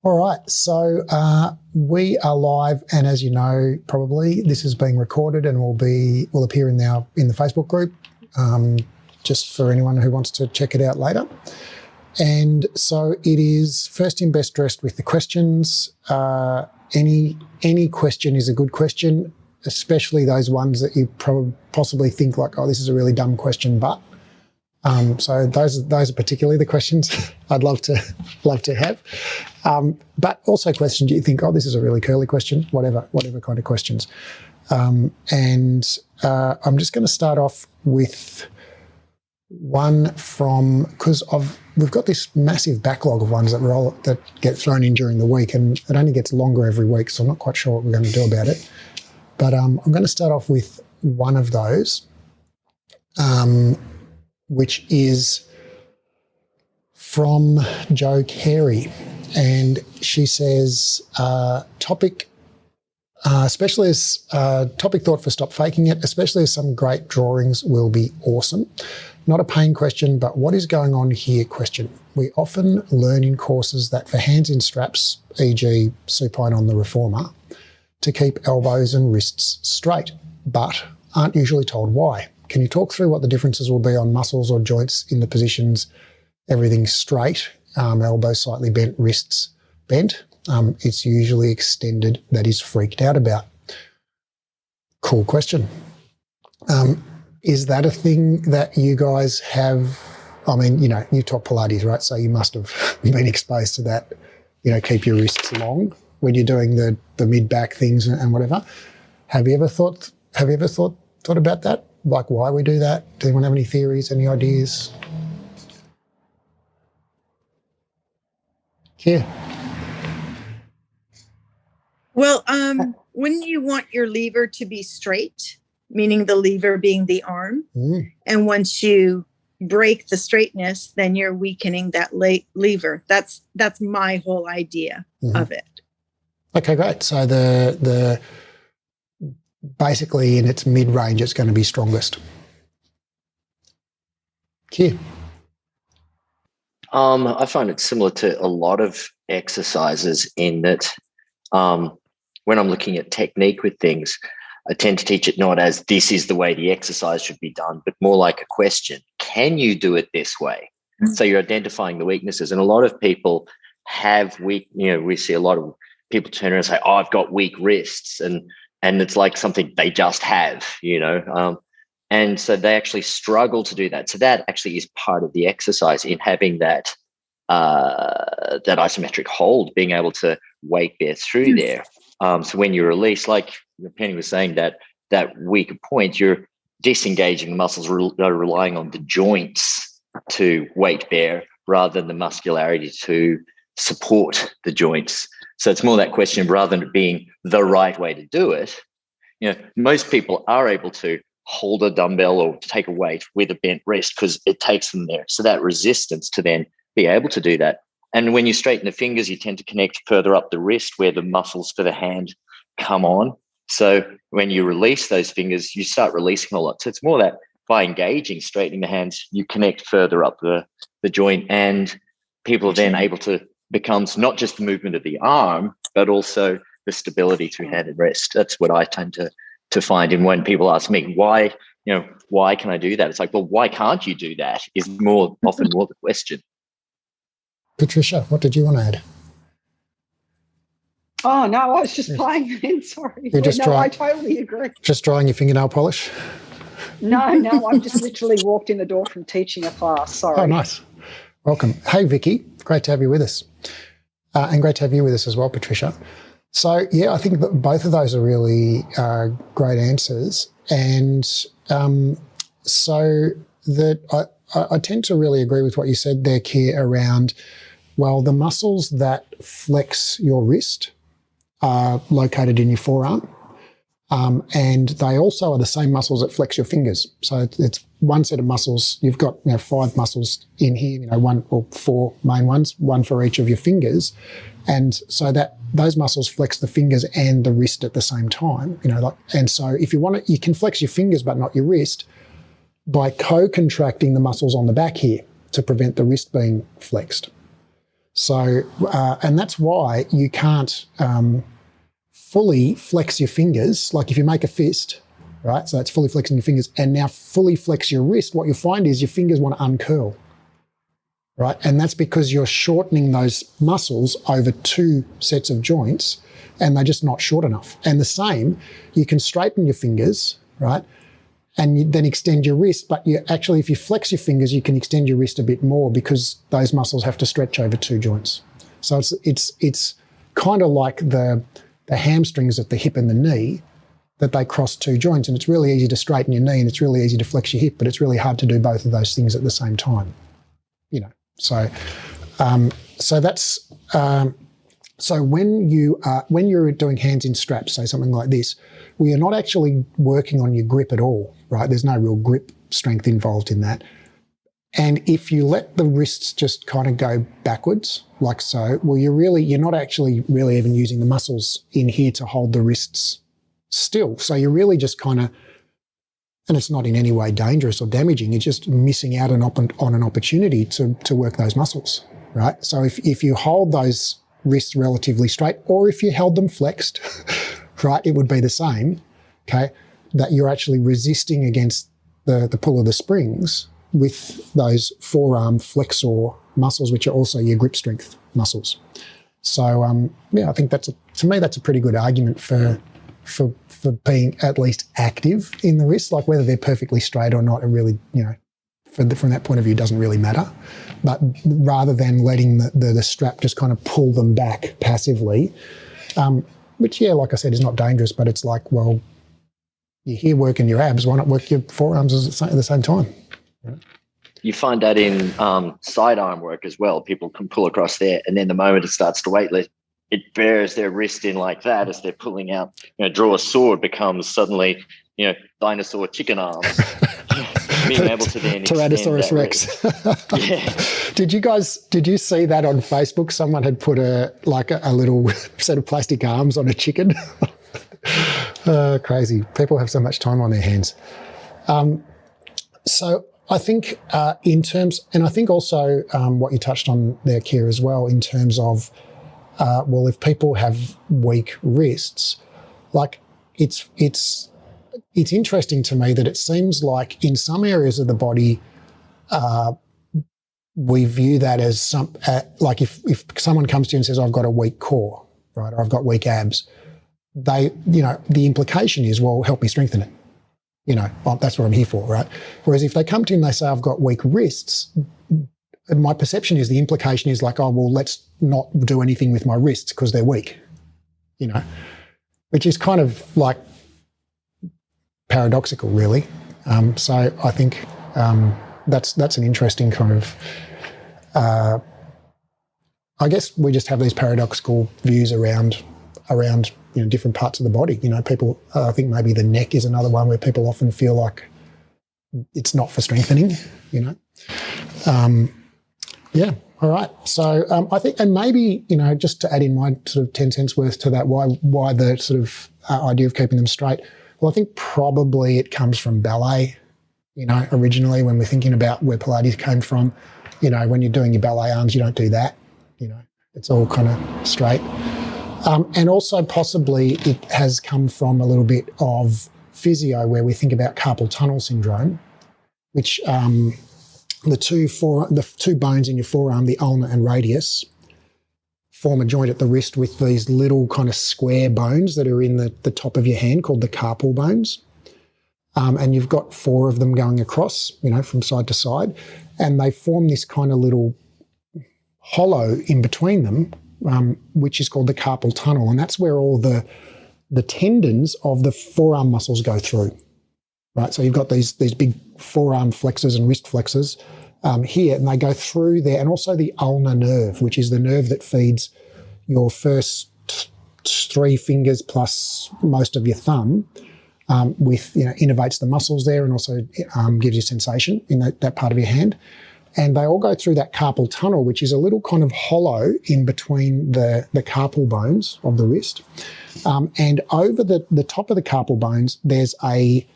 All right, so we are live, and as you know, probably this is being recorded and will appear in the Facebook group, just for anyone who wants to check it out later. And so it is first in, best dressed with the questions. Any question is a good question, especially those ones that you possibly think like, oh, this is a really dumb question, but. So those are particularly the questions I'd love to have, but also questions you think, oh, this is a really curly question, whatever kind of questions. I'm just going to start off with one because we've got this massive backlog of ones that get thrown in during the week, and it only gets longer every week, so I'm not quite sure what we're going to do about it. But I'm going to start off with one of those. Which is from Jo Carey, and she says, topic thought for stop faking it, especially as some great drawings will be awesome. Not a pain question, but what is going on here question. We often learn in courses that for hands in straps, e.g. supine on the reformer, to keep elbows and wrists straight, but aren't usually told why. Can you talk through what the differences will be on muscles or joints in the positions, everything straight, elbows slightly bent, wrists bent? It's usually extended that is freaked out about. Cool question. Is that a thing that you guys have? I mean, you taught Pilates, right? So you must have been exposed to that, keep your wrists long when you're doing the mid-back things and whatever. Have you ever thought about that? Like why we do that? Does anyone have any theories, any ideas? Yeah. Well, wouldn't you want your lever to be straight, meaning the lever being the arm? Mm. And once you break the straightness, then you're weakening that lever. That's my whole idea of it. Okay, great. So the basically in its mid-range, it's going to be strongest. Here. I find it similar to a lot of exercises in that when I'm looking at technique with things, I tend to teach it not as this is the way the exercise should be done, but more like a question. Can you do it this way? Mm-hmm. So you're identifying the weaknesses. And a lot of people have we see a lot of people turn around and say, oh, I've got weak wrists. And it's like something they just have, and so they actually struggle to do that. So that actually is part of the exercise in having that isometric hold, being able to weight bear through there. So when you release, like Penny was saying, that weaker point, you're disengaging the muscles, relying on the joints to weight bear rather than the muscularity to support the joints. So it's more that question rather than it being the right way to do it. Most people are able to hold a dumbbell or take a weight with a bent wrist because it takes them there. So that resistance to then be able to do that. And when you straighten the fingers, you tend to connect further up the wrist where the muscles for the hand come on. So when you release those fingers, you start releasing a lot. So it's more that by engaging, straightening the hands, you connect further up the joint, and people are then able to becomes not just the movement of the arm, but also the stability through hand and wrist. That's what I tend to find. And when people ask me, why can I do that? It's like, well, why can't you do that? Is often more the question. Patricia, what did you want to add? Oh, no, I was just playing in, sorry. I totally agree. Just drying your fingernail polish? No, I've just literally walked in the door from teaching a class, sorry. Oh, nice. Welcome. Hey, Vicky, great to have you with us. And great to have you with us as well, Patricia. So, yeah, I think that both of those are really great answers. And so that I tend to really agree with what you said there, Keir, around, well, the muscles that flex your wrist are located in your forearm. And they also are the same muscles that flex your fingers. So it's one set of muscles. You've got 5 muscles in here, 1 or 4 main ones, one for each of your fingers. And so that those muscles flex the fingers and the wrist at the same time. And so if you want to, you can flex your fingers but not your wrist by co-contracting the muscles on the back here to prevent the wrist being flexed. So, and that's why you can't fully flex your fingers. Like if you make a fist, right? So that's fully flexing your fingers, and now fully flex your wrist. What you'll find is your fingers want to uncurl, right? And that's because you're shortening those muscles over 2 sets of joints, and they're just not short enough. And the same, you can straighten your fingers, right? And you then extend your wrist, but you actually, if you flex your fingers, you can extend your wrist a bit more because those muscles have to stretch over 2 joints. So it's kind of like the hamstrings at the hip and the knee, that they cross 2 joints, and it's really easy to straighten your knee and it's really easy to flex your hip, but it's really hard to do both of those things at the same time. You know, so that's so when you're doing hands in straps, say something like this, we are not actually working on your grip at all, right? There's no real grip strength involved in that. And if you let the wrists just kind of go backwards, like so, well, you're not actually really even using the muscles in here to hold the wrists still. So you're really just kind of, and it's not in any way dangerous or damaging, you're just missing out on an opportunity to work those muscles, right? So if you hold those wrists relatively straight, or if you held them flexed, right, it would be the same, okay, that you're actually resisting against the pull of the springs with those forearm flexor muscles, which are also your grip strength muscles. So, yeah, I think to me, that's a pretty good argument for being at least active in the wrist. Like whether they're perfectly straight or not, it really, you know, from that point of view, doesn't really matter. But rather than letting the strap just kind of pull them back passively, which, yeah, like I said, is not dangerous, but it's like, well, you're here working your abs, why not work your forearms at the same time? Right? You find that in sidearm work as well. People can pull across there, and then the moment it starts to weightlift, it bears their wrist in like that as they're pulling out. You know, draw a sword becomes suddenly, you know, dinosaur chicken arms. Being able to then Tyrannosaurus Rex. Yeah. Did you see that on Facebook? Someone had put a little set of plastic arms on a chicken. Crazy. People have so much time on their hands. So I think in terms, and I think also what you touched on there, Keir, as well, in terms of, well, if people have weak wrists, like it's interesting to me that it seems like in some areas of the body, we view that as like if someone comes to you and says, I've got a weak core, right, or I've got weak abs, the implication is, well, help me strengthen it. You know, well, that's what I'm here for, right? Whereas if they come to you and they say, I've got weak wrists, my perception is the implication is like, oh, well, let's not do anything with my wrists because they're weak, you know, which is kind of like paradoxical, really. So I think that's an interesting kind of, I guess we just have these paradoxical views around different parts of the body. You know, people, I think maybe the neck is another one where people often feel like it's not for strengthening, you know. Yeah, all right. So I think, and maybe, you know, just to add in my sort of 10 cents worth to that, why the sort of idea of keeping them straight, well, I think probably it comes from ballet, you know, originally when we're thinking about where Pilates came from. You know, when you're doing your ballet arms, you don't do that, you know, it's all kind of straight. And also possibly it has come from a little bit of physio where we think about carpal tunnel syndrome, which the two bones in your forearm, the ulnar and radius, form a joint at the wrist with these little kind of square bones that are in the top of your hand called the carpal bones. And you've got 4 of them going across, you know, from side to side, and they form this kind of little hollow in between them, which is called the carpal tunnel, and that's where all the tendons of the forearm muscles go through, right? So you've got these big forearm flexors and wrist flexors here, and they go through there, and also the ulnar nerve, which is the nerve that feeds your first 3 fingers plus most of your thumb, with, you know, innervates the muscles there and also gives you sensation in that part of your hand. And they all go through that carpal tunnel, which is a little kind of hollow in between the carpal bones of the wrist. And over the top of the carpal bones, there's a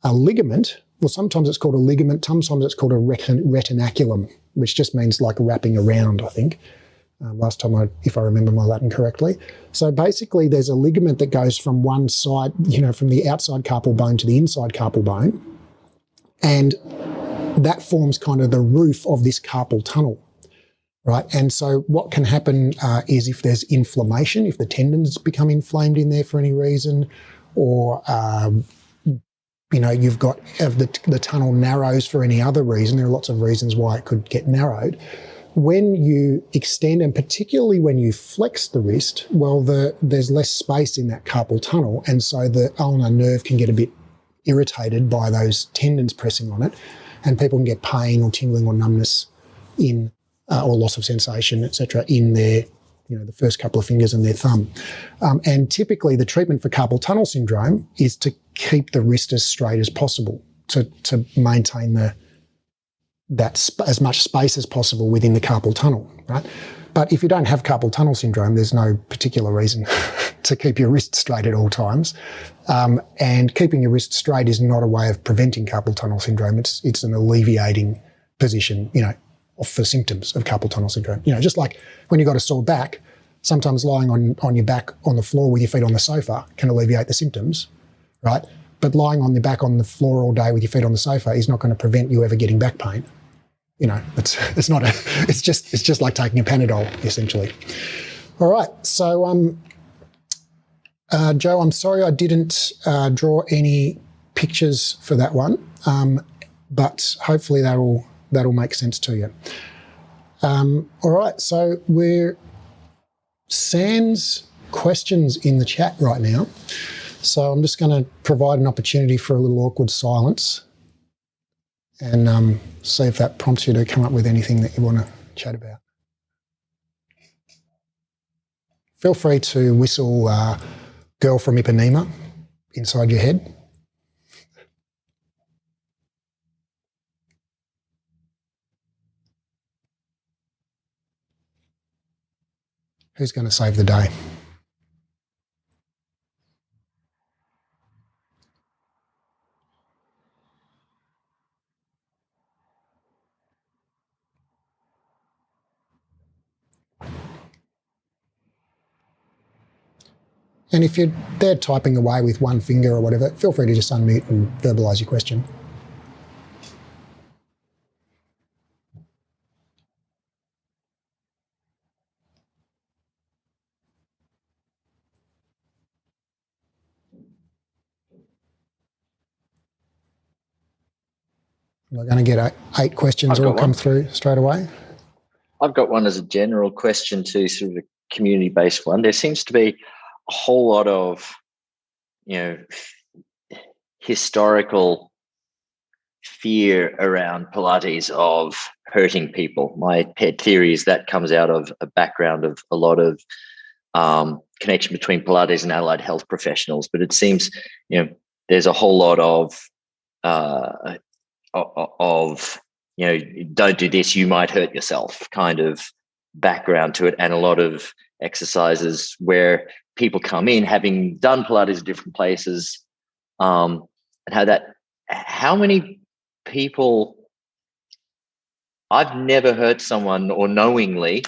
ligament. Well, sometimes it's called a ligament, sometimes it's called a retinaculum, which just means like wrapping around, I think. last time, if I remember my Latin correctly. So basically there's a ligament that goes from one side, from the outside carpal bone to the inside carpal bone, and that forms kind of the roof of this carpal tunnel, right? And so what can happen is if there's inflammation, if the tendons become inflamed in there for any reason, or you've got the tunnel narrows for any other reason. There are lots of reasons why it could get narrowed. When you extend, and particularly when you flex the wrist, well, there's less space in that carpal tunnel, and so the ulnar nerve can get a bit irritated by those tendons pressing on it, and people can get pain or tingling or numbness or loss of sensation, etc., in their, the first couple of fingers and their thumb. And typically the treatment for carpal tunnel syndrome is to keep the wrist as straight as possible, to maintain as much space as possible within the carpal tunnel, right? But if you don't have carpal tunnel syndrome, there's no particular reason to keep your wrist straight at all times. And keeping your wrist straight is not a way of preventing carpal tunnel syndrome. It's an alleviating position, for symptoms of carpal tunnel syndrome. Just like when you've got a sore back, sometimes lying on your back on the floor with your feet on the sofa can alleviate the symptoms, right? But lying on your back on the floor all day with your feet on the sofa is not going to prevent you ever getting back pain. It's just like taking a Panadol, essentially. All right, so Joe, I'm sorry I didn't draw any pictures for that one, but hopefully that'll make sense to you. All right, so we're sans questions in the chat right now. So I'm just going to provide an opportunity for a little awkward silence and see if that prompts you to come up with anything that you want to chat about. Feel free to whistle Girl from Ipanema inside your head. Who's going to save the day? And if you're there typing away with one finger or whatever, feel free to just unmute and verbalise your question. We're going to get 8 questions all come through straight away. I've got one as a general question too, sort of a community-based one. There seems to be a whole lot of, historical fear around Pilates of hurting people. My pet theory is that comes out of a background of a lot of connection between Pilates and allied health professionals. But it seems, there's a whole lot of don't do this, you might hurt yourself kind of background to it, and a lot of exercises where people come in having done Pilates at different places, and how many people, I've never hurt someone or knowingly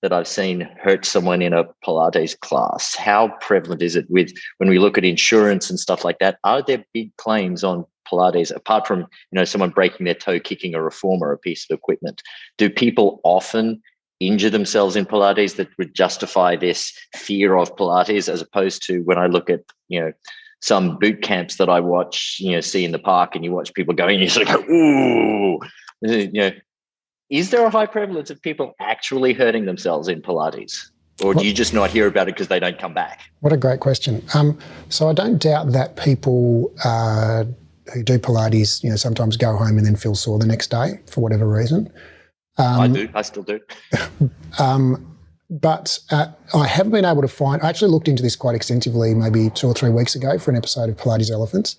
that I've seen hurt someone in a Pilates class. How prevalent is it when we look at insurance and stuff like that? Are there big claims on Pilates apart from, someone breaking their toe, kicking a reformer or a piece of equipment? Do people often injure themselves in Pilates that would justify this fear of Pilates, as opposed to when I look at, some boot camps that I watch, see in the park, and you watch people going, and you sort of go, ooh, is there a high prevalence of people actually hurting themselves in Pilates? Or do you just not hear about it because they don't come back? What a great question. So I don't doubt that people who do Pilates, sometimes go home and then feel sore the next day for whatever reason. I do. I still do. But I haven't been able to find, I actually looked into this quite extensively maybe 2 or 3 weeks ago for an episode of Pilates Elephants,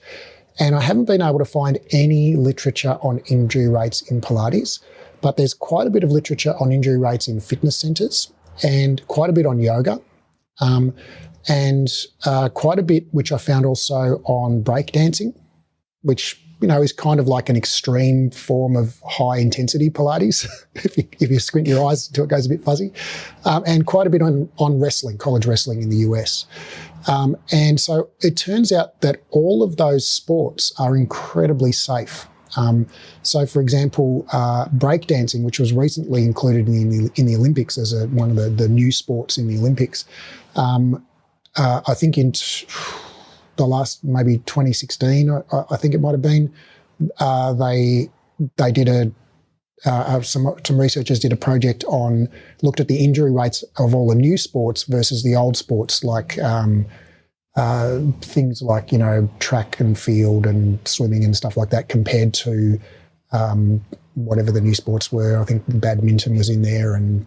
and I haven't been able to find any literature on injury rates in Pilates, but there's quite a bit of literature on injury rates in fitness centres and quite a bit on yoga, and quite a bit which I found also on breakdancing, which is kind of like an extreme form of high intensity Pilates, if you squint your eyes until it goes a bit fuzzy, and quite a bit on wrestling, college wrestling in the US. And so it turns out that all of those sports are incredibly safe. So, for example, breakdancing, which was recently included in the Olympics as one of the new sports in the Olympics, I think in the last maybe 2016, I think it might have been, they did some researchers did a project looked at the injury rates of all the new sports versus the old sports, like things like, track and field and swimming and stuff like that, compared to whatever the new sports were. I think badminton was in there and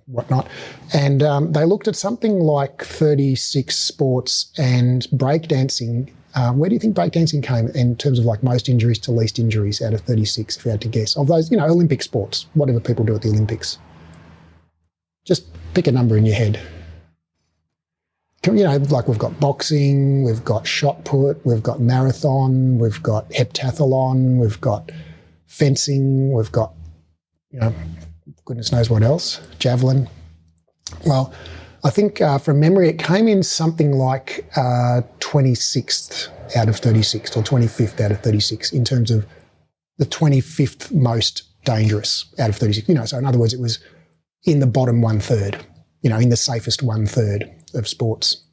whatnot. And they looked at something like 36 sports, and breakdancing. Where do you think breakdancing came in terms of like most injuries to least injuries out of 36, if you had to guess, of those, Olympic sports, whatever people do at the Olympics? Just pick a number in your head. Like we've got boxing, we've got shot put, we've got marathon, we've got heptathlon, we've got fencing, we've got, goodness knows what else, javelin. Well, I think from memory it came in something like 26th out of 36 or 25th out of 36 in terms of the 25th most dangerous out of 36. So in other words, it was in the bottom 1/3, in the safest 1/3 of sports.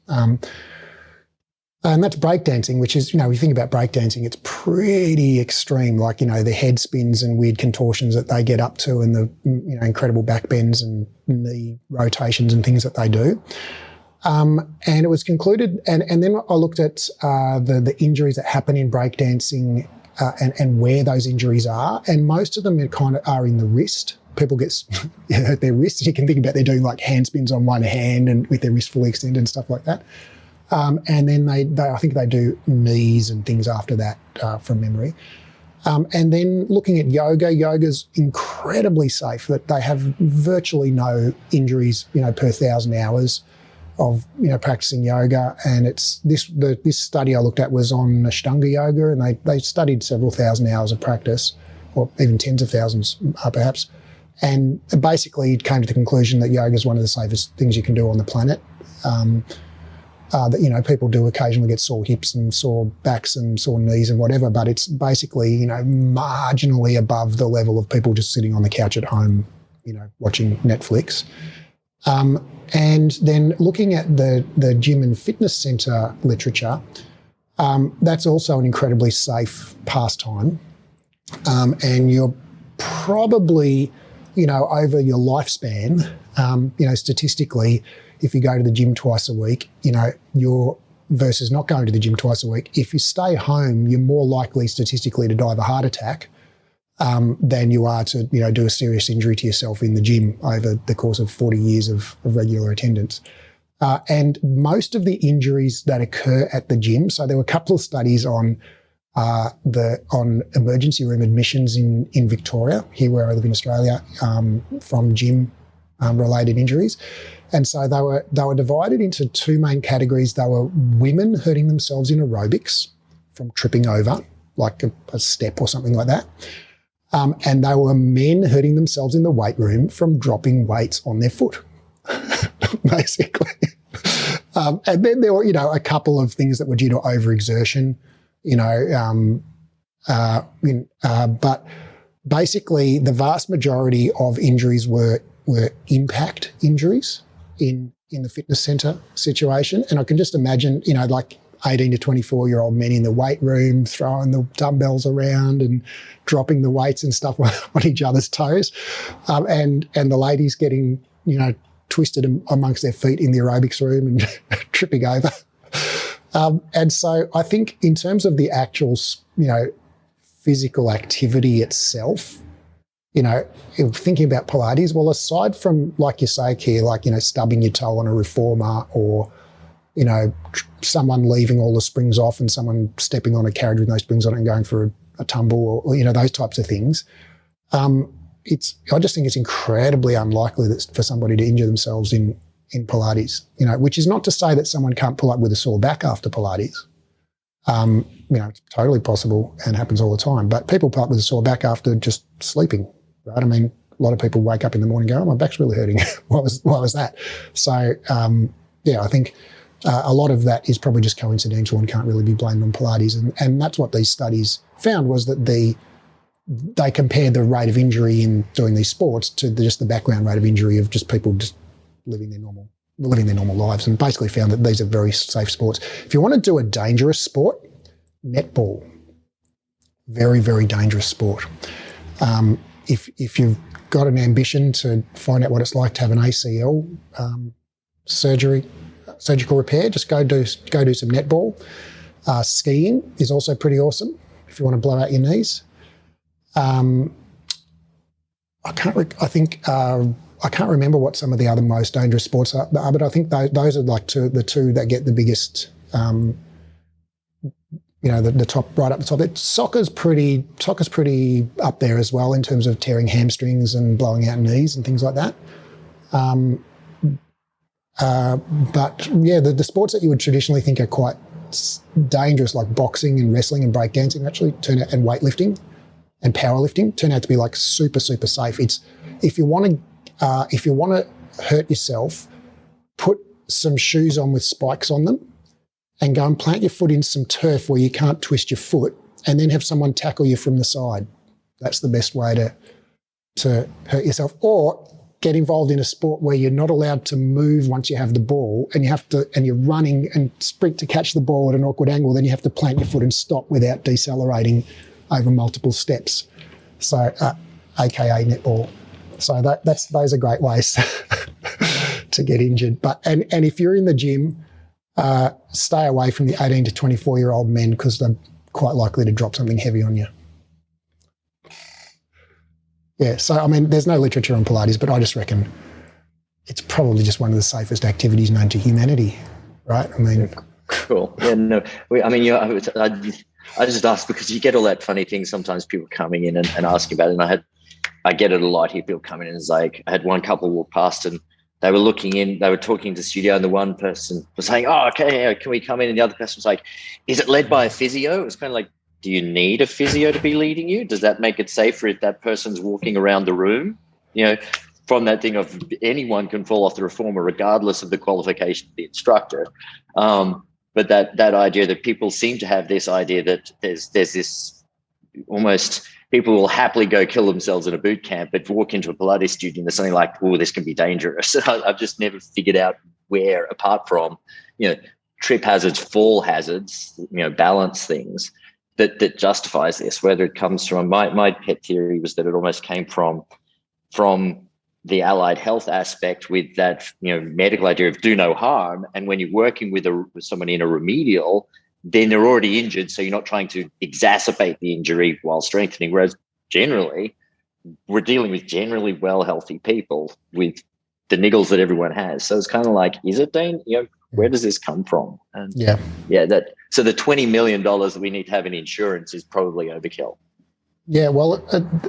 And that's breakdancing, which is, you think about breakdancing, it's pretty extreme, like, the head spins and weird contortions that they get up to, and the, incredible back bends and knee rotations and things that they do. And it was concluded, and then I looked at the injuries that happen in breakdancing and where those injuries are, and most of them are in the wrist. People get hurt their wrists. You can think about they're doing like hand spins on one hand and with their wrist fully extended and stuff like that. And then I think they do knees and things after that from memory. And then looking at yoga's incredibly safe, that they have virtually no injuries, per 1,000 hours of, practicing yoga. And it's this study I looked at was on Ashtanga yoga, and they studied several thousand hours of practice, or even tens of thousands perhaps. And basically it came to the conclusion that yoga is one of the safest things you can do on the planet. That, people do occasionally get sore hips and sore backs and sore knees and whatever, but it's basically, marginally above the level of people just sitting on the couch at home, watching Netflix. And then looking at the gym and fitness centre literature, that's also an incredibly safe pastime. And you're probably, over your lifespan, statistically, if you go to the gym twice a week, you're versus not going to the gym twice a week, if you stay home, you're more likely statistically to die of a heart attack than you are to, do a serious injury to yourself in the gym over the course of 40 years of regular attendance. And most of the injuries that occur at the gym, so there were a couple of studies on emergency room admissions in Victoria, here where I live in Australia, from gym related injuries. And so they were divided into two main categories. They were women hurting themselves in aerobics from tripping over, like a step or something like that. And they were men hurting themselves in the weight room from dropping weights on their foot, basically. And then there were, a couple of things that were due to overexertion, but basically the vast majority of injuries were impact injuries in the fitness centre situation. And I can just imagine, like 18 to 24-year-old men in the weight room throwing the dumbbells around and dropping the weights and stuff on each other's toes, and the ladies getting, twisted amongst their feet in the aerobics room and tripping over. And so I think in terms of the actual, physical activity itself, thinking about Pilates, well, aside from, like you say, Keir, like, stubbing your toe on a reformer, or, someone leaving all the springs off and someone stepping on a carriage with no springs on it and going for a tumble, or those types of things, I just think it's incredibly unlikely that for somebody to injure themselves in Pilates, which is not to say that someone can't pull up with a sore back after Pilates. It's totally possible and happens all the time. But people pull up with a sore back after just sleeping, right? I mean, a lot of people wake up in the morning and go, oh, my back's really hurting. Why was that? So, I think a lot of that is probably just coincidental and can't really be blamed on Pilates. And that's what these studies found, was that they compared the rate of injury in doing these sports to just the background rate of injury of just people just living their normal lives, and basically found that these are very safe sports. If you want to do a dangerous sport, netball, very, very dangerous sport. If you've got an ambition to find out what it's like to have an ACL surgical repair, just go do some netball. Skiing is also pretty awesome if you want to blow out your knees. I can't remember what some of the other most dangerous sports are, but I think those are like the two that get the biggest. The top, right up the top. Soccer's pretty up there as well in terms of tearing hamstrings and blowing out knees and things like that. But yeah, the sports that you would traditionally think are quite dangerous, like boxing and wrestling and breakdancing, actually turn out, and weightlifting and powerlifting, turn out to be like super, super safe. It's if you want to hurt yourself, put some shoes on with spikes on them and go and plant your foot in some turf where you can't twist your foot, and then have someone tackle you from the side. That's the best way to hurt yourself. Or get involved in a sport where you're not allowed to move once you have the ball, and you're running and sprint to catch the ball at an awkward angle, then you have to plant your foot and stop without decelerating over multiple steps. So, AKA netball. So those are great ways to get injured. And if you're in the gym, stay away from the 18 to 24-year-old men, because they're quite likely to drop something heavy on you. Yeah, so I mean, there's no literature on Pilates, but I just reckon it's probably just one of the safest activities known to humanity, right? I mean, cool. Yeah, no, I just asked because you get all that funny thing. Sometimes people coming in and asking about it, and I get it a lot here. People coming in and it's like, I had one couple walk past and they were looking in, they were talking to the studio, and the one person was saying, oh, okay, can we come in? And the other person was like, is it led by a physio? It was kind of like, do you need a physio to be leading you? Does that make it safer if that person's walking around the room? From that thing of anyone can fall off the reformer regardless of the qualification of the instructor. But that idea that people seem to have this idea that there's this almost people will happily go kill themselves in a boot camp, but walk into a Pilates studio and there's something like, oh, this can be dangerous. I've just never figured out where, apart from, trip hazards, fall hazards, balance things, that justifies this, whether it comes from my pet theory was that it almost came from the allied health aspect with that, medical idea of do no harm. And when you're working with someone in a remedial, then they're already injured. So you're not trying to exacerbate the injury while strengthening. Whereas generally, we're dealing with generally well, healthy people with the niggles that everyone has. So it's kind of like, is it dangerous? Where does this come from? And so the $20 million that we need to have in insurance is probably overkill. Yeah, well,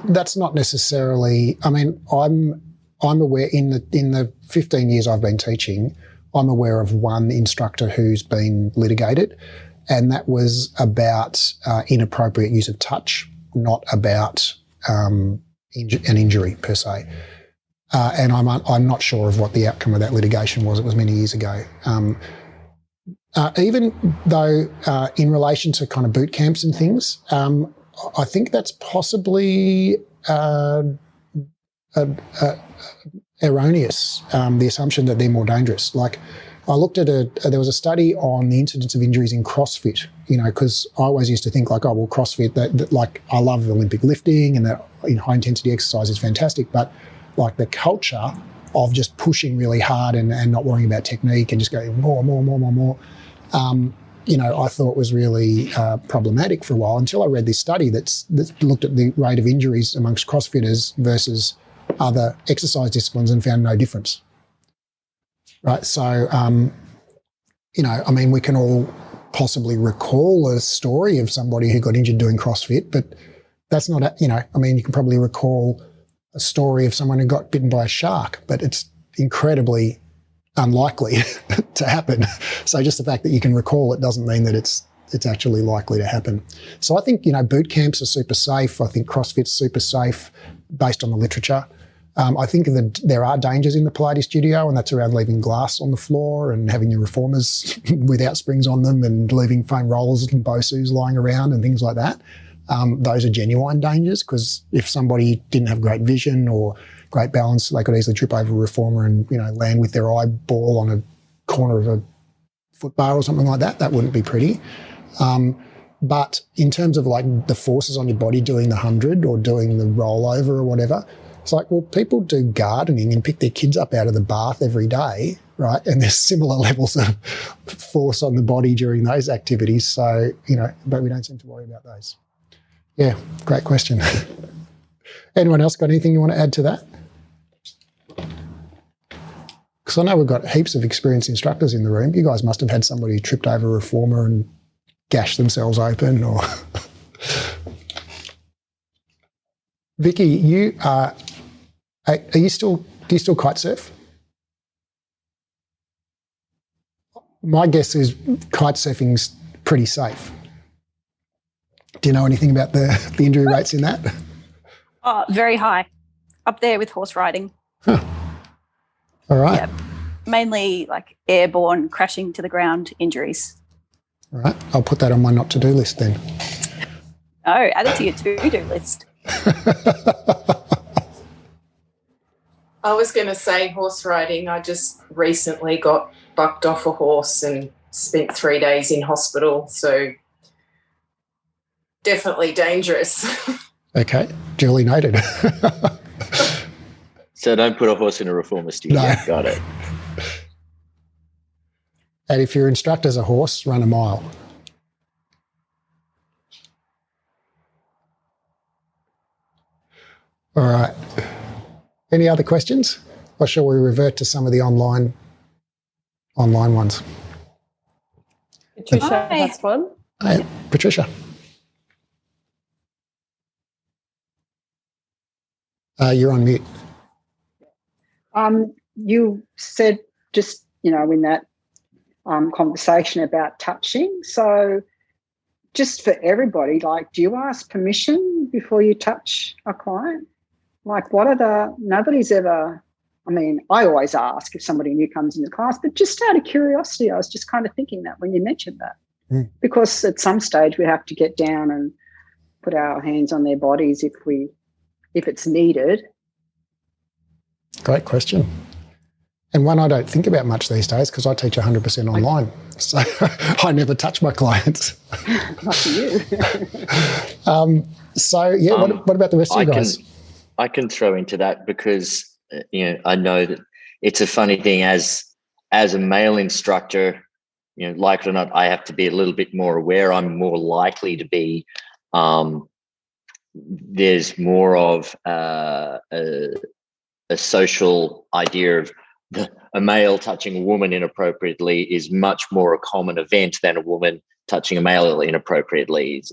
that's not necessarily. I mean, I'm aware in the 15 years I've been teaching, I'm aware of one instructor who's been litigated, and that was about inappropriate use of touch, not about an injury per se. And I'm not sure of what the outcome of that litigation was. It was many years ago. Even though in relation to kind of boot camps and things, I think that's possibly erroneous, the assumption that they're more dangerous. Like, I looked at there was a study on the incidence of injuries in CrossFit, because I always used to think like, oh, well, CrossFit, that like, I love Olympic lifting and that high intensity exercise is fantastic, but like the culture of just pushing really hard and not worrying about technique and just going more, I thought was really problematic for a while, until I read this study that's looked at the rate of injuries amongst CrossFitters versus other exercise disciplines and found no difference. Right. So, we can all possibly recall a story of somebody who got injured doing CrossFit, but that's not, you can probably recall a story of someone who got bitten by a shark, but it's incredibly unlikely to happen. So just the fact that you can recall it doesn't mean that it's it's actually likely to happen. So I think, boot camps are super safe. I think CrossFit's super safe based on the literature. I think that there are dangers in the Pilates studio, and that's around leaving glass on the floor and having your reformers without springs on them and leaving foam rollers and BOSUs lying around and things like that. Those are genuine dangers, because if somebody didn't have great vision or great balance, they could easily trip over a reformer and, land with their eyeball on a corner of a foot bar or something like that. That wouldn't be pretty. But in terms of the forces on your body doing the 100 or doing the rollover or whatever, it's people do gardening and pick their kids up out of the bath every day, right? And there's similar levels of force on the body during those activities. So, but we don't seem to worry about those. Yeah, great question. Anyone else got anything you want to add to that? Because I know we've got heaps of experienced instructors in the room. You guys must have had somebody who tripped over a reformer and gashed themselves open, or... Vicky, do you still kite surf? My guess is kite surfing's pretty safe. Do you know anything about the injury rates in that? Oh, very high. Up there with horse riding. Huh. All right. Yeah. Mainly airborne, crashing to the ground injuries. All right. I'll put that on my not to-do list then. Oh, add it to your to-do list. I was going to say horse riding. I just recently got bucked off a horse and spent 3 days in hospital. So definitely dangerous. Okay, duly noted. So don't put a horse in a reformer studio. No. Got it. And if your instructor's a horse, run a mile. All right. Any other questions? Or shall we revert to some of the online ones? Patricia has one. Hey, Patricia. You're on mute. You said just, in that conversation about touching. So just for everybody, do you ask permission before you touch a client? Nobody's ever, I always ask if somebody new comes into class, but just out of curiosity, I was just kind of thinking that when you mentioned that. Because at some stage we have to get down and put our hands on their bodies if it's needed. Great question. And one I don't think about much these days, because I teach 100% online. So I never touch my clients. Lucky you. What about the rest of you guys? I can throw into that because, I know that it's a funny thing as a male instructor, like it or not, I have to be a little bit more aware. I'm more likely to be, there's more of a social idea of a male touching a woman inappropriately is much more a common event than a woman touching a male inappropriately.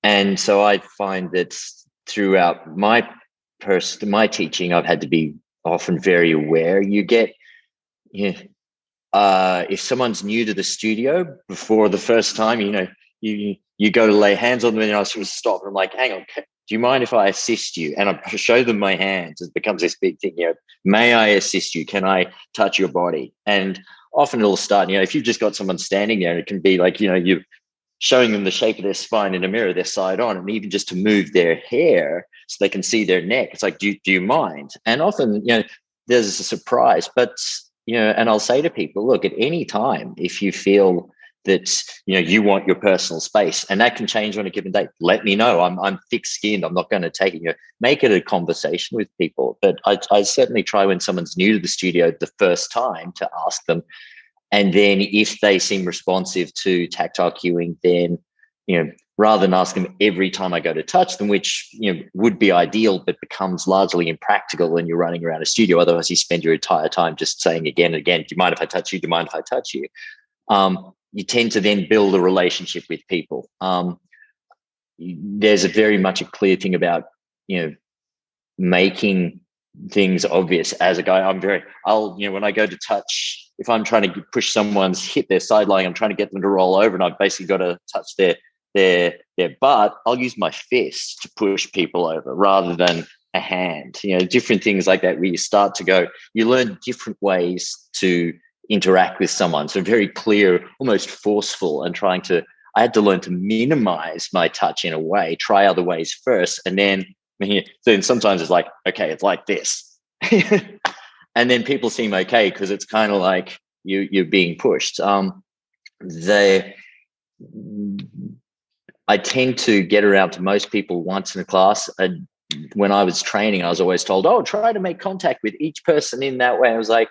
And so I find that throughout my teaching, I've had to be often very aware. You get, if someone's new to the studio before the first time, you go to lay hands on them and I sort of stop and I'm like, hang on, do you mind if I assist you? And I show them my hands. It becomes this big thing, may I assist you? Can I touch your body? And often it'll start, if you've just got someone standing there, it can be like, you're showing them the shape of their spine in a mirror, their side on, and even just to move their hair so they can see their neck. It's like, do you mind? And often, there's a surprise, but, and I'll say to people, look, at any time, if you feel that, you want your personal space, and that can change on a given day, let me know. I'm thick-skinned. I'm not going to take it. Make it a conversation with people. But I certainly try when someone's new to the studio the first time to ask them. And then if they seem responsive to tactile cueing, then, rather than ask them every time I go to touch them, which, would be ideal, but becomes largely impractical when you're running around a studio. Otherwise, you spend your entire time just saying again and again, do you mind if I touch you? Do you mind if I touch you? You tend to then build a relationship with people. There's very much a clear thing about, making things obvious. As a guy, when I go to touch if I'm trying to push someone's hip, their side lying, I'm trying to get them to roll over, and I've basically got to touch their butt, I'll use my fist to push people over rather than a hand. Different things like that, where you start to go, you learn different ways to interact with someone. So very clear, almost forceful, and I had to learn to minimize my touch in a way, try other ways first. And then sometimes it's like, okay, it's like this. And then people seem okay because it's kind of like you're being pushed. I tend to get around to most people once in a class. When I was training, I was always told, try to make contact with each person in that way. I was like,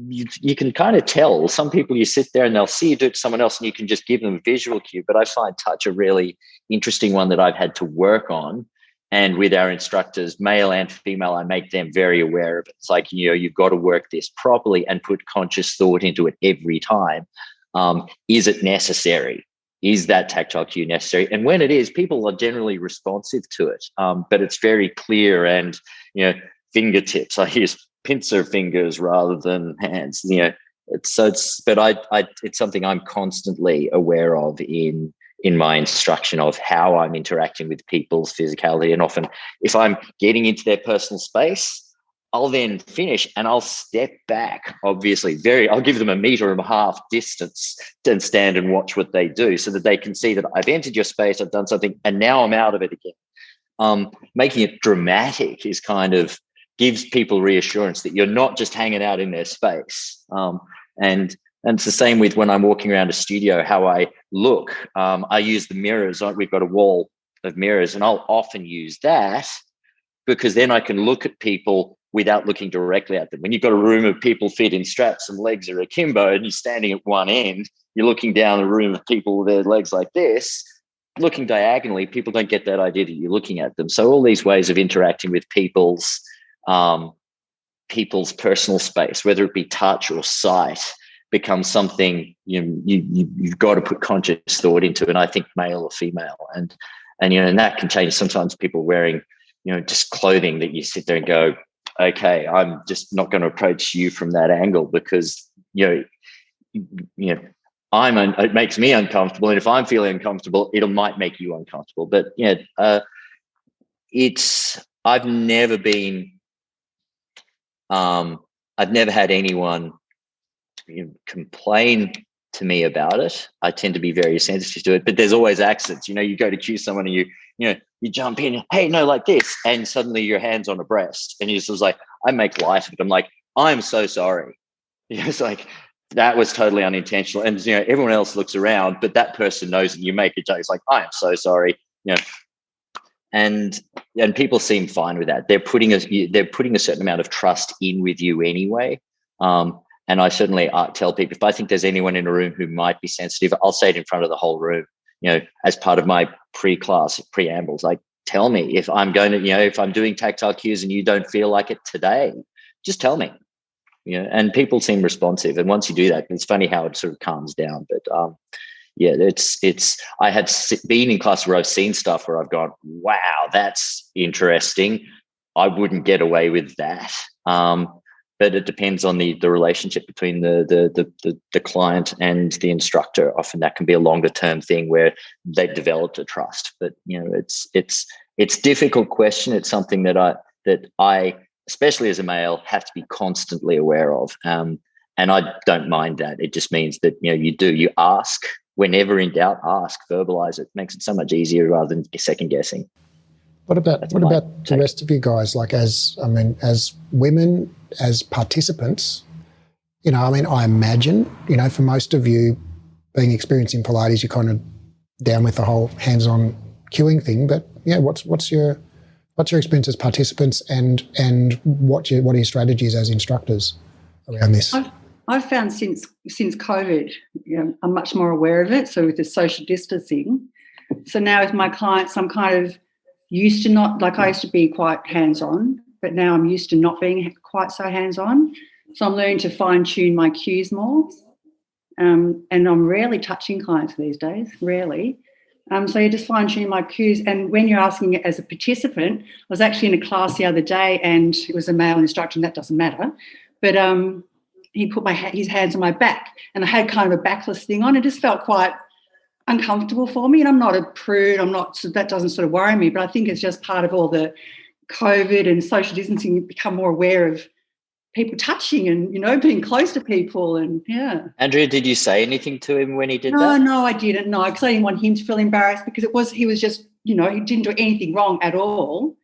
you can kind of tell. Some people, you sit there and they'll see you do it to someone else and you can just give them a visual cue. But I find touch a really interesting one that I've had to work on. And with our instructors, male and female, I make them very aware of it. It's like, you've got to work this properly and put conscious thought into it every time. Is it necessary? Is that tactile cue necessary? And when it is, people are generally responsive to it. But it's very clear, and, fingertips. I use pincer fingers rather than hands. It's something I'm constantly aware of in my instruction of how I'm interacting with people's physicality. And often, if I'm getting into their personal space, I'll then finish and I'll step back, obviously, I'll give them 1.5 meters distance and stand and watch what they do, so that they can see that I've entered your space, I've done something, and now I'm out of it again. Making it dramatic is kind of gives people reassurance that you're not just hanging out in their space. And it's the same with when I'm walking around a studio, how I look. I use the mirrors. We've got a wall of mirrors, and I'll often use that because then I can look at people without looking directly at them. When you've got a room of people feet in straps and legs are akimbo and you're standing at one end, you're looking down a room of people with their legs like this, looking diagonally, people don't get that idea that you're looking at them. So all these ways of interacting with people's personal space, whether it be touch or sight, becomes something you've got to put conscious thought into. And I think male or female, and that can change. Sometimes people wearing just clothing that you sit there and go, okay, I'm just not going to approach you from that angle because it makes me uncomfortable, and if I'm feeling uncomfortable, it might make you uncomfortable. But I've never had anyone complain to me about it. I tend to be very sensitive to it, but there's always accidents. You go to cue someone and you jump in, hey, no, like this, and suddenly your hand's on a breast, and you're just like, I make light of it. I'm like, I'm so sorry. It's like, that was totally unintentional. And everyone else looks around, but that person knows that you make a joke. It's like, I am so sorry. And people seem fine with that. They're putting a certain amount of trust in with you anyway. And I certainly tell people, if I think there's anyone in a room who might be sensitive, I'll say it in front of the whole room. As part of my pre-class preambles, like, tell me if I'm going to, if I'm doing tactile cues and you don't feel like it today, just tell me. And people seem responsive. And once you do that, it's funny how it sort of calms down. But I had been in class where I've seen stuff where I've gone, wow, that's interesting. I wouldn't get away with that. But it depends on the relationship between the client and the instructor. Often that can be a longer term thing where they've developed a trust. But it's a difficult question. It's something that I especially as a male have to be constantly aware of. And I don't mind that. It just means that you ask. Whenever in doubt, ask, verbalize it. Makes it so much easier rather than second guessing. What about the rest of you guys? Like, as women, as participants, I imagine, for most of you being experienced in Pilates, you're kind of down with the whole hands-on cueing thing. But what's your experience as participants, and what are your strategies as instructors around this? I've found since COVID, I'm much more aware of it. So with the social distancing, so now with my clients, I'm kind of used to not, like, I used to be quite hands-on, but now I'm used to not being quite so hands-on. So I'm learning to fine-tune my cues more. And I'm rarely touching clients these days, rarely. So you just fine-tune my cues. And when you're asking it as a participant, I was actually in a class the other day and it was a male instructor, and that doesn't matter. But he put his hands on my back, and I had kind of a backless thing on. It just felt quite uncomfortable for me, and I'm not a prude. That doesn't sort of worry me, but I think it's just part of all the COVID and social distancing. You become more aware of people touching and, being close to people, and yeah. Andrea, did you say anything to him when he did that? No, I didn't. No, because I didn't want him to feel embarrassed, because he was just, he didn't do anything wrong at all.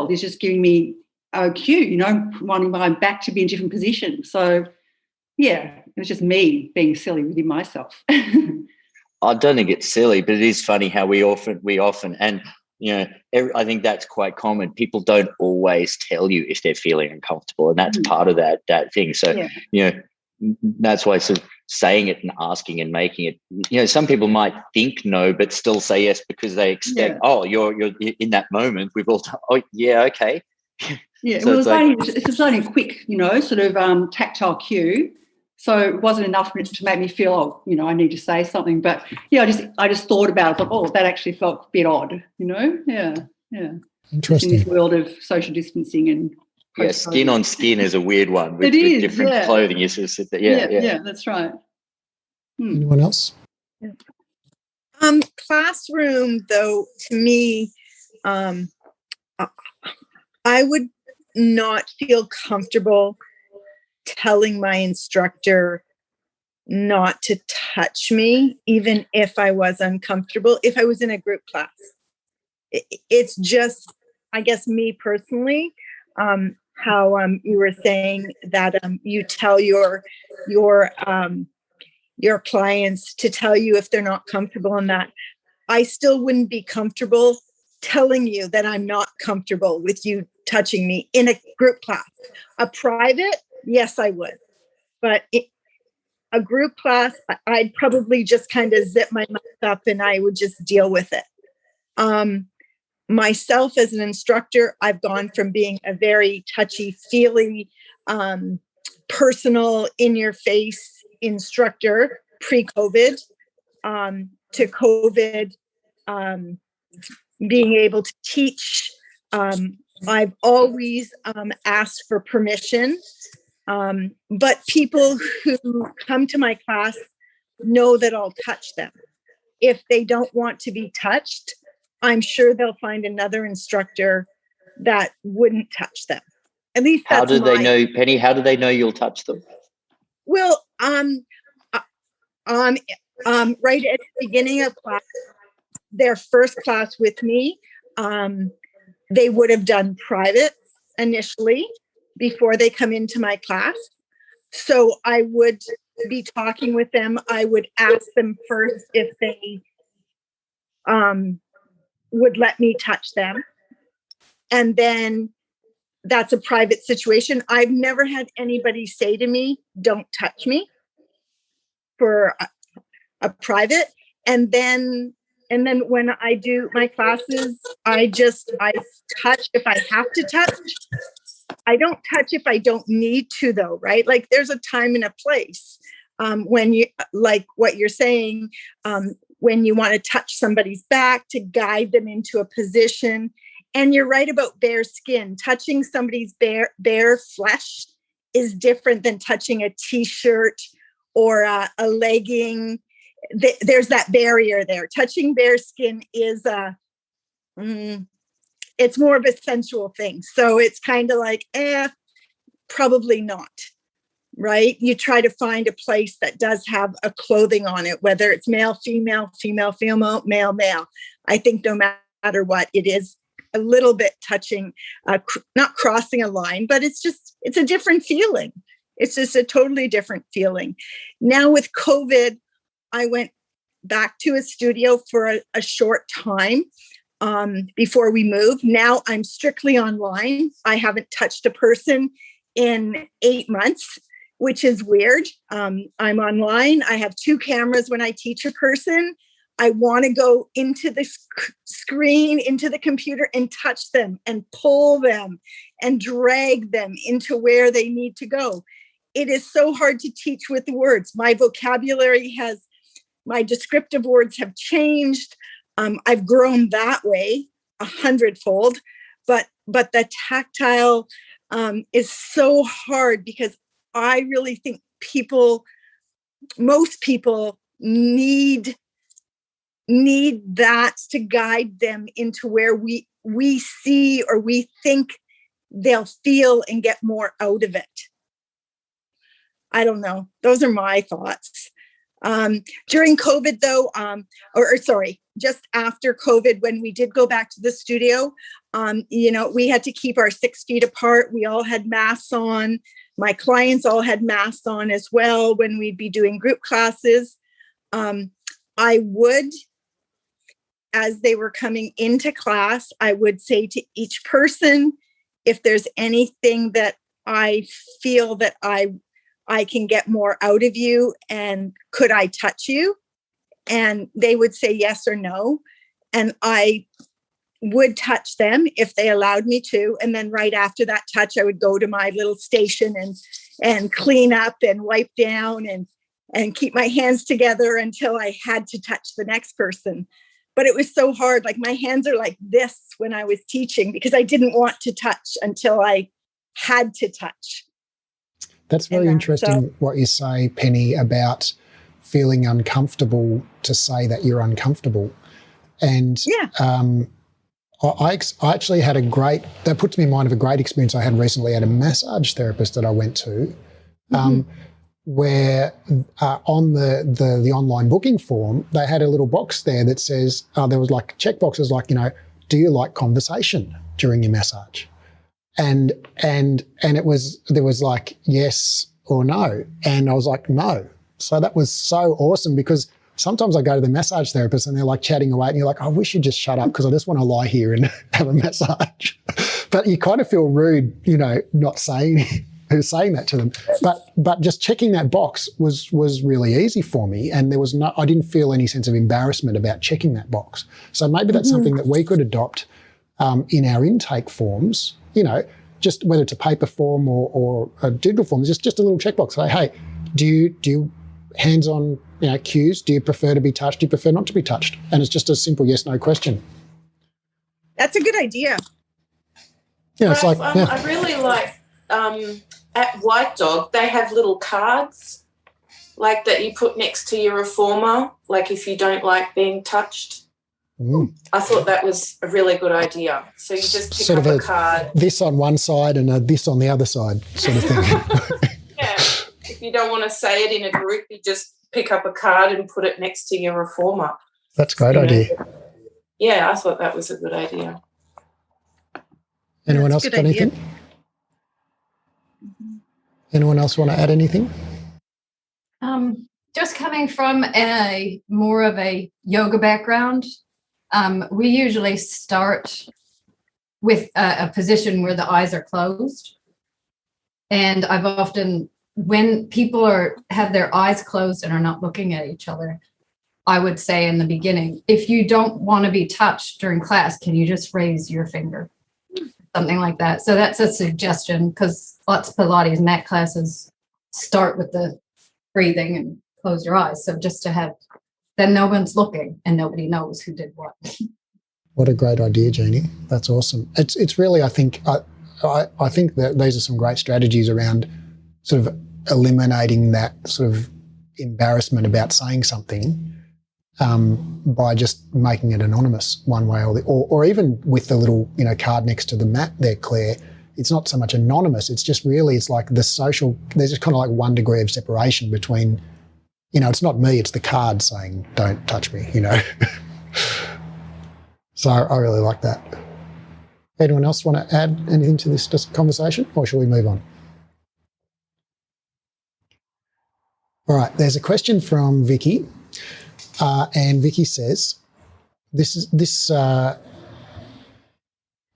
He's just giving me a cue, wanting my back to be in a different position. So, yeah, it was just me being silly within myself. I don't think it's silly, but it is funny how we often, and I think that's quite common. People don't always tell you if they're feeling uncomfortable, and that's part of that thing. So, that's why sort of saying it and asking and making it. Some people might think no, but still say yes because they expect. Oh, you're in that moment. We've all. Oh, yeah, okay. Yeah, So it's only a quick, sort of tactile cue. So it wasn't enough to make me feel, I need to say something. But I just thought about it. Thought, oh, that actually felt a bit odd. Yeah. Interesting. In this world of social distancing and skin on skin is a weird one with different clothing. You sort of sit there. Yeah, that's right. Anyone else? Classroom, though, to me, I would not feel comfortable telling my instructor not to touch me, even if I was uncomfortable, if I was in a group class. It's just, I guess, me personally, how you were saying that you tell your clients to tell you if they're not comfortable in that. I still wouldn't be comfortable telling you that I'm not comfortable with you touching me in a group class. A private, yes, I would. But a group class, I'd probably just kind of zip my mouth up and I would just deal with it. Myself as an instructor, I've gone from being a very touchy-feely, personal, in-your-face instructor pre-COVID to COVID, being able to teach. I've always asked for permission, but people who come to my class know that I'll touch them. If they don't want to be touched, I'm sure they'll find another instructor that wouldn't touch them. At least that's they know, Penny? How do they know you'll touch them? Well, right at the beginning of class, their first class with me, they would have done privates initially before they come into my class. So I would be talking with them. I would ask them first if they would let me touch them. And then that's a private situation. I've never had anybody say to me, don't touch me for a private. And then when I do my classes, I touch if I have to touch. I don't touch if I don't need to, though, right? Like there's a time and a place when you, like what you're saying, when you want to touch somebody's back to guide them into a position. And you're right about bare skin. Touching somebody's bare flesh is different than touching a t-shirt or a legging. There's that barrier there. Touching bare skin is it's more of a sensual thing. So it's kind of like, probably not, right? You try to find a place that does have a clothing on it, whether it's male, female, female, female, male, male. I think no matter what, it is a little bit touching, not crossing a line, but it's a different feeling. It's just a totally different feeling. Now with COVID, I went back to a studio for a short time before we moved. Now I'm strictly online. I haven't touched a person in 8 months, which is weird. I'm online. I have 2 cameras when I teach a person. I want to go into the screen, into the computer and touch them and pull them and drag them into where they need to go. It is so hard to teach with the words. My vocabulary my descriptive words have changed. I've grown that way 100-fold, but the tactile is so hard because I really think most people need that to guide them into where we see or we think they'll feel and get more out of it. I don't know. Those are my thoughts. During COVID, though, just after COVID, when we did go back to the studio, we had to keep our 6 feet apart. We all had masks on. My clients all had masks on as well when we'd be doing group classes. I would, as they were coming into class, I would say to each person, if there's anything that I feel that I can get more out of you, and could I touch you? And they would say yes or no. And I would touch them if they allowed me to. And then right after that touch, I would go to my little station and clean up and wipe down and keep my hands together until I had to touch the next person. But it was so hard. Like, my hands are like this when I was teaching, because I didn't want to touch until I had to touch. That's very interesting what you say, Penny, about feeling uncomfortable to say that you're uncomfortable. And I actually had that puts me in mind of a great experience I had recently at a massage therapist that I went to, where on the online booking form, they had a little box there that says, there was like check boxes like, do you like conversation during your massage? And there was like yes or no. And I was like, no. So that was so awesome, because sometimes I go to the massage therapist and they're like chatting away and you're like, I wish you'd just shut up because I just want to lie here and have a massage. But you kind of feel rude, not saying who's saying that to them. But just checking that box was really easy for me, and I didn't feel any sense of embarrassment about checking that box. So maybe that's something that we could adopt in our intake forms, just whether it's a paper form or a digital form, just a little checkbox. Say, hey, do you hands-on cues? Do you prefer to be touched? Do you prefer not to be touched? And it's just a simple yes/no question. That's a good idea. Yeah, it's I really like at White Dog, they have little cards like that you put next to your reformer, like if you don't like being touched. I thought that was a really good idea. So you just pick up a card. This on one side and a this on the other side sort of thing. Yeah. If you don't want to say it in a group, you just pick up a card and put it next to your reformer. That's a great idea. Yeah, I thought that was a good idea. Anyone else got anything? Anyone else want to add anything? Just coming from more of a yoga background, we usually start with a position where the eyes are closed. And I've often, when people have their eyes closed and are not looking at each other, I would say in the beginning, if you don't want to be touched during class, can you just raise your finger? Something like that. So that's a suggestion, because lots of Pilates mat classes start with the breathing and close your eyes. So just to have, then no one's looking and nobody knows who did what. What a great idea, Jeannie. That's awesome. It's really, I think that these are some great strategies around sort of eliminating that sort of embarrassment about saying something by just making it anonymous one way or even with the little card next to the mat there, Claire. It's not so much anonymous. It's just really, it's like the social, there's just kind of like 1 degree of separation between, it's not me, it's the card saying, don't touch me, So I really like that. Anyone else want to add anything to this conversation, or shall we move on? All right, there's a question from Vicky, and Vicky says,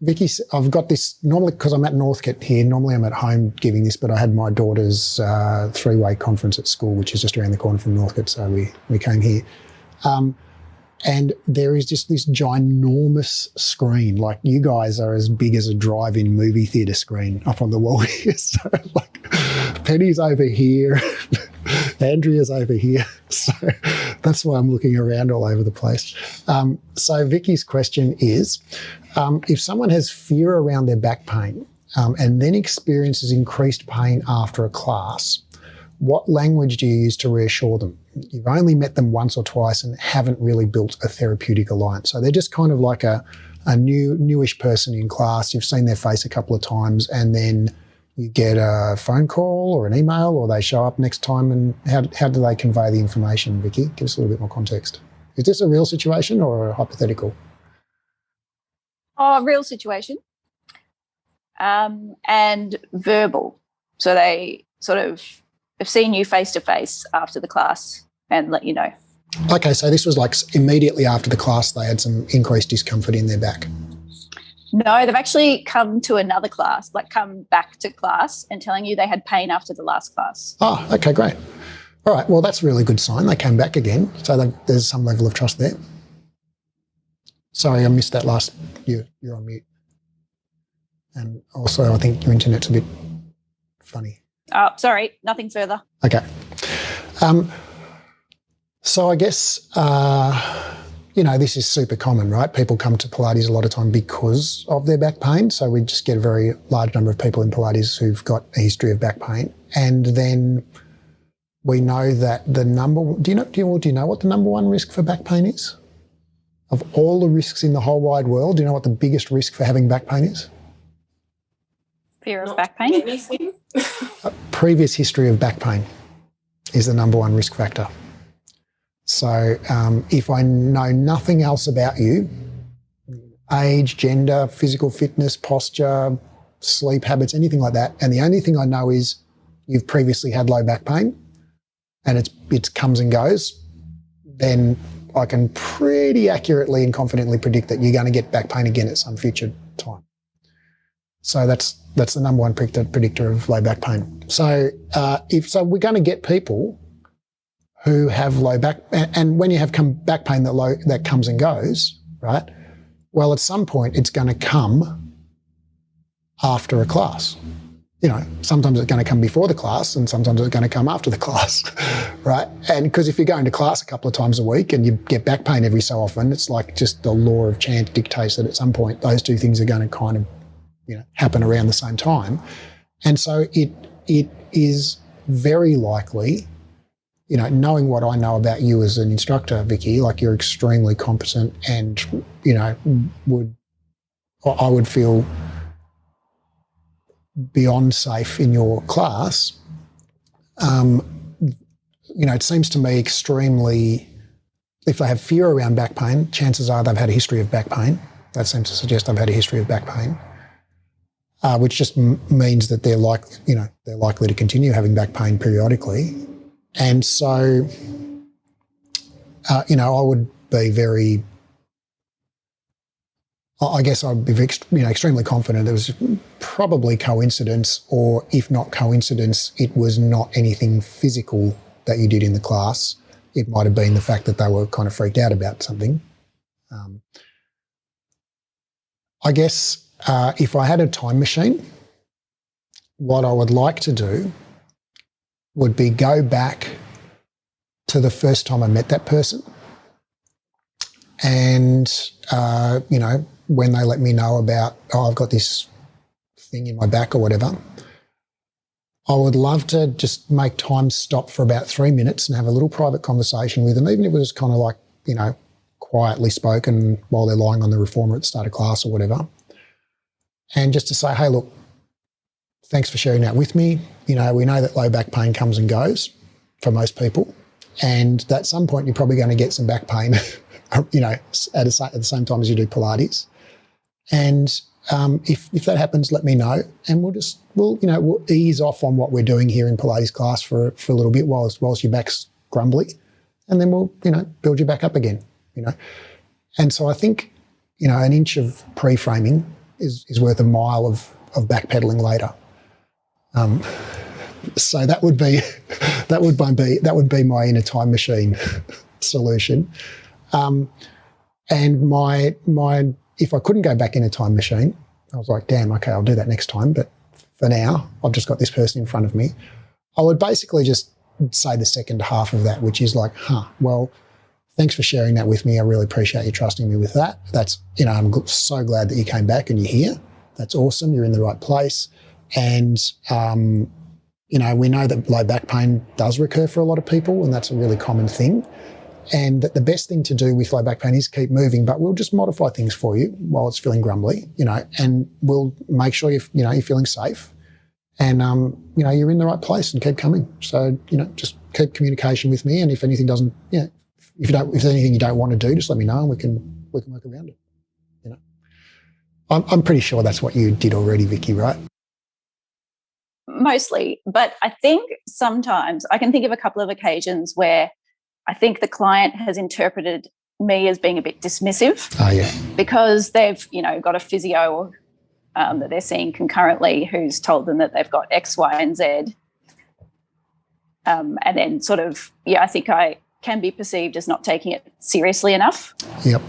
Vicky, I've got this normally because I'm at Northcote here. Normally I'm at home giving this, but I had my daughter's 3-way conference at school, which is just around the corner from Northcote, so we came here. And there is just this ginormous screen, like you guys are as big as a drive-in movie theatre screen up on the wall here. So like Penny's over here, Andrea's over here. So that's why I'm looking around all over the place. So Vicky's question is, if someone has fear around their back pain and then experiences increased pain after a class, what language do you use to reassure them? You've only met them once or twice and haven't really built a therapeutic alliance. So they're just kind of like a newish person in class. You've seen their face a couple of times, and then you get a phone call or an email, or they show up next time. And how do they convey the information, Vicky? Give us a little bit more context. Is this a real situation or a hypothetical? Oh, real situation. And verbal. So they sort of have seen you face to face after the class and let you know. Okay, so this was like immediately after the class they had some increased discomfort in their back. No, they've actually come to another class, like come back to class and telling you they had pain after the last class. Oh, okay, great. All right, well, that's a really good sign. They came back again, so there's some level of trust there. Sorry, I missed that last. You're on mute. And also, I think your internet's a bit funny. Oh, sorry, nothing further. Okay. So I guess, this is super common, right? People come to Pilates a lot of time because of their back pain. So we just get a very large number of people in Pilates who've got a history of back pain. And then we know that do you know what the number one risk for back pain is? Of all the risks in the whole wide world, do you know what the biggest risk for having back pain is? Fear of back pain? Anything? Previous history of back pain is the number one risk factor. So if I know nothing else about you, age, gender, physical fitness, posture, sleep habits, anything like that, and the only thing I know is you've previously had low back pain and it comes and goes, then I can pretty accurately and confidently predict that you're going to get back pain again at some future time. So that's the number one predictor of low back pain. So we're going to get people who have low back, and when you have back pain that comes and goes, right? Well, at some point it's going to come after a class. Sometimes it's going to come before the class and sometimes it's going to come after the class, right? And because if you're going to class a couple of times a week and you get back pain every so often, it's like just the law of chance dictates that at some point those two things are going to kind of, happen around the same time. And so it is very likely, knowing what I know about you as an instructor, Vicky, like you're extremely competent and, I would feel beyond safe in your class. It seems to me extremely, if they have fear around back pain, chances are they've had a history of back pain. That seems to suggest they've had a history of back pain, which just means that they're likely to continue having back pain periodically. And so, I would be very, I guess I'd be extremely confident it was probably coincidence, or if not coincidence, it was not anything physical that you did in the class. It might have been the fact that they were kind of freaked out about something. I guess if I had a time machine, what I would like to do would be go back to the first time I met that person and, when they let me know about, I've got this thing in my back or whatever, I would love to just make time stop for about 3 minutes and have a little private conversation with them, even if it was kind of like, quietly spoken while they're lying on the reformer at the start of class or whatever. And just to say, hey, look, thanks for sharing that with me. We know that low back pain comes and goes for most people. And at some point, you're probably going to get some back pain, at the same time as you do Pilates. And if that happens, let me know. And we'll ease off on what we're doing here in Pilates class for a little bit whilst your back's grumbly. And then we'll, build you back up again, And so I think, an inch of pre-framing is worth a mile of backpedaling later. So that would be my inner time machine solution. And my if I couldn't go back in a time machine, I was like, damn, okay, I'll do that next time. But for now, I've just got this person in front of me. I would basically just say the second half of that, which is like, well, thanks for sharing that with me. I really appreciate you trusting me with that. That's, I'm so glad that you came back and you're here. That's awesome. You're in the right place. And, you know, we know that low back pain does recur for a lot of people, and that's a really common thing. And that the best thing to do with low back pain is keep moving, but we'll just modify things for you while it's feeling grumbly, you know, and we'll make sure you're feeling safe, and you know, you're in the right place, and keep coming. So, you know, just keep communication with me, and if anything doesn't, you know, if there's anything you don't want to do, just let me know, and we can work around it. You know, I'm pretty sure that's what you did already, Vicky, right? Mostly, but I think sometimes I can think of a couple of occasions where I think the client has interpreted me as being a bit dismissive. Oh, yeah. Because they've, you know, got a physio that they're seeing concurrently who's told them that they've got X, Y, and Z. And then sort of, yeah, I think I can be perceived as not taking it seriously enough. Yep.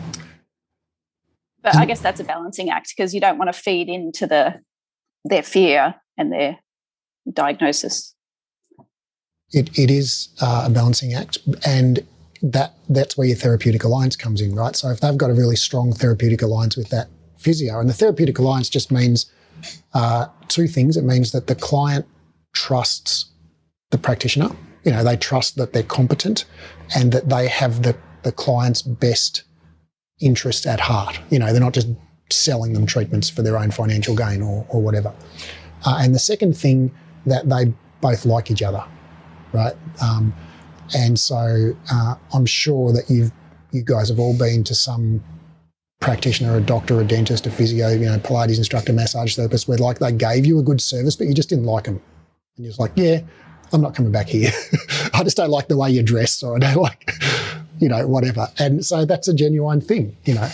But I guess that's a balancing act, because you don't want to feed into their fear and their diagnosis. It is a balancing act, and that's where your therapeutic alliance comes in, right? So if they've got a really strong therapeutic alliance with that physio, and the therapeutic alliance just means two things. It means that the client trusts the practitioner. You know, they trust that they're competent and that they have the client's best interest at heart. You know, they're not just selling them treatments for their own financial gain or whatever. And the second thing, that they both like each other. Right, and so I'm sure that you guys have all been to some practitioner, a doctor, a dentist, a physio, you know, Pilates instructor, massage therapist, where like they gave you a good service, but you just didn't like them, and you're just like, yeah, I'm not coming back here. I just don't like the way you dress, or I don't like, you know, whatever. And so that's a genuine thing, you know.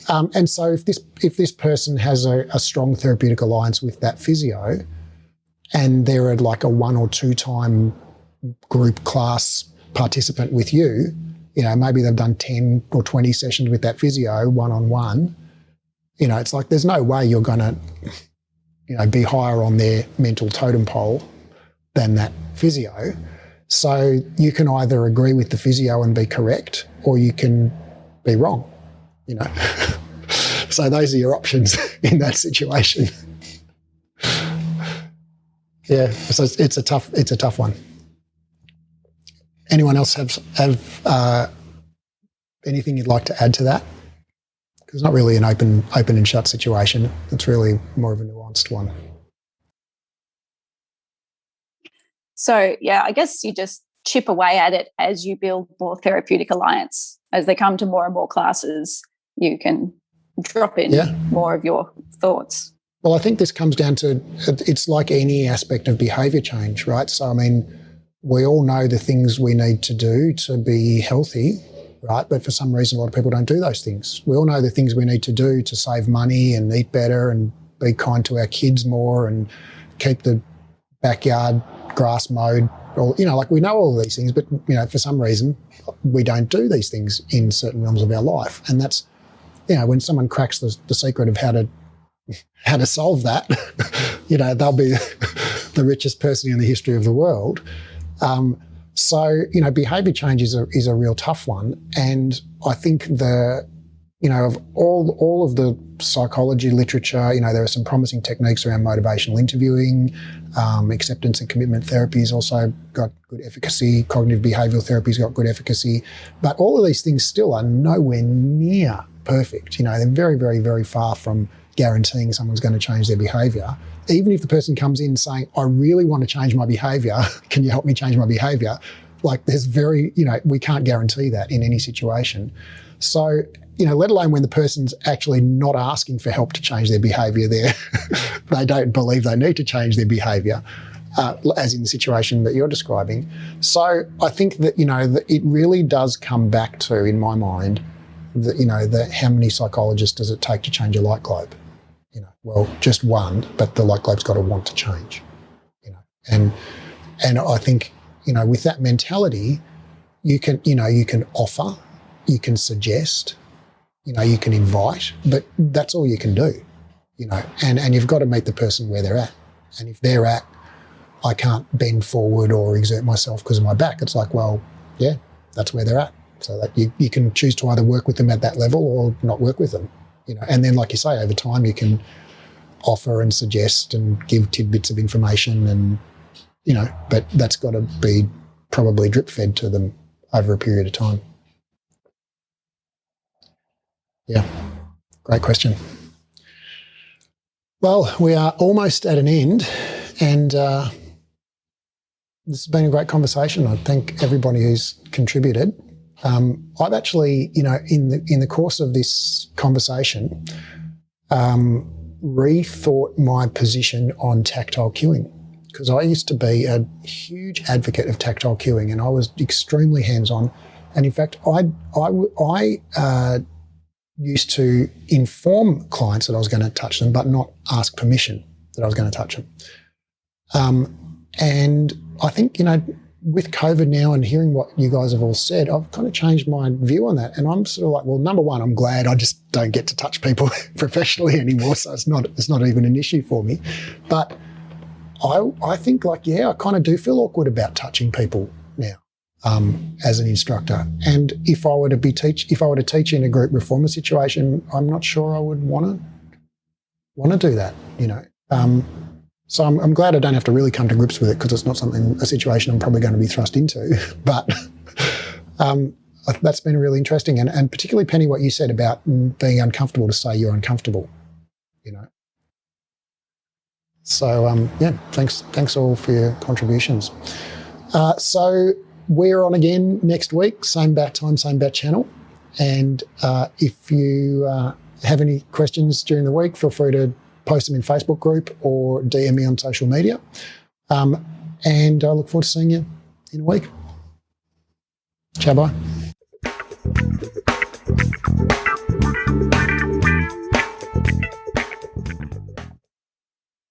And so if this person has a strong therapeutic alliance with that physio, and they're at like a 1 or 2 time group class participant with you, you know, maybe they've done 10 or 20 sessions with that physio one-on-one, you know, it's like there's no way you're going to, you know, be higher on their mental totem pole than that physio. So you can either agree with the physio and be correct, or you can be wrong, you know. So those are your options in that situation. Yeah, so it's a tough one. Anyone else have anything you'd like to add to that? Because it's not really an open and shut situation. It's really more of a nuanced one. So, yeah, I guess you just chip away at it as you build more therapeutic alliance. As they come to more and more classes, you can drop in more of your thoughts. Well, I think this comes down to, it's like any aspect of behaviour change, right? So, I mean, we all know the things we need to do to be healthy, right? But for some reason, a lot of people don't do those things. We all know the things we need to do to save money and eat better and be kind to our kids more and keep the backyard grass mowed. Or, you know, like we know all of these things, but, you know, for some reason, we don't do these things in certain realms of our life. And that's, you know, when someone cracks the secret of how to solve that, you know, they'll be the richest person in the history of the world. So, you know, behaviour change is a real tough one. And I think of all of the psychology literature, you know, there are some promising techniques around motivational interviewing, acceptance and commitment therapy has also got good efficacy, cognitive behavioural therapy's got good efficacy, but all of these things still are nowhere near perfect. You know, they're very, very, very far from guaranteeing someone's going to change their behaviour. Even if the person comes in saying, I really want to change my behaviour, can you help me change my behaviour? Like we can't guarantee that in any situation. So, you know, let alone when the person's actually not asking for help to change their behaviour, they don't believe they need to change their behaviour, as in the situation that you're describing. So I think that, you know, that it really does come back to, in my mind, how many psychologists does it take to change a light globe? You know, well, just one, but the light globe's got to want to change. You know, and I think, you know, with that mentality, you can offer, you can suggest, you know, you can invite, but that's all you can do. You know, and you've got to meet the person where they're at. And if they're at, I can't bend forward or exert myself because of my back, it's like, well, yeah, that's where they're at. So that you can choose to either work with them at that level or not work with them, you know. And then, like you say, over time you can offer and suggest and give tidbits of information, and but that's got to be probably drip fed to them over a period of time. Yeah, great question. Well, we are almost at an end, and this has been a great conversation. I thank everybody who's contributed. I've actually, in the course of this conversation, rethought my position on tactile cueing, because I used to be a huge advocate of tactile cueing, and I was extremely hands-on. And in fact, I used to inform clients that I was going to touch them, but not ask permission that I was going to touch them. And I think, with COVID now and hearing what you guys have all said, I've kind of changed my view on that. And I'm sort of like, well, number one, I'm glad I just don't get to touch people professionally anymore, so it's not even an issue for me. But I think, I kind of do feel awkward about touching people now as an instructor. And if I were to teach in a group reformer situation, I'm not sure I would want to do that. So I'm glad I don't have to really come to grips with it, because it's not a situation I'm probably going to be thrust into. But that's been really interesting, and particularly, Penny, what you said about being uncomfortable to say you're uncomfortable. So thanks all for your contributions. So we're on again next week, same bat time, same bat channel. And if you have any questions during the week, feel free to post them in Facebook group or DM me on social media. And I look forward to seeing you in a week. Ciao, bye.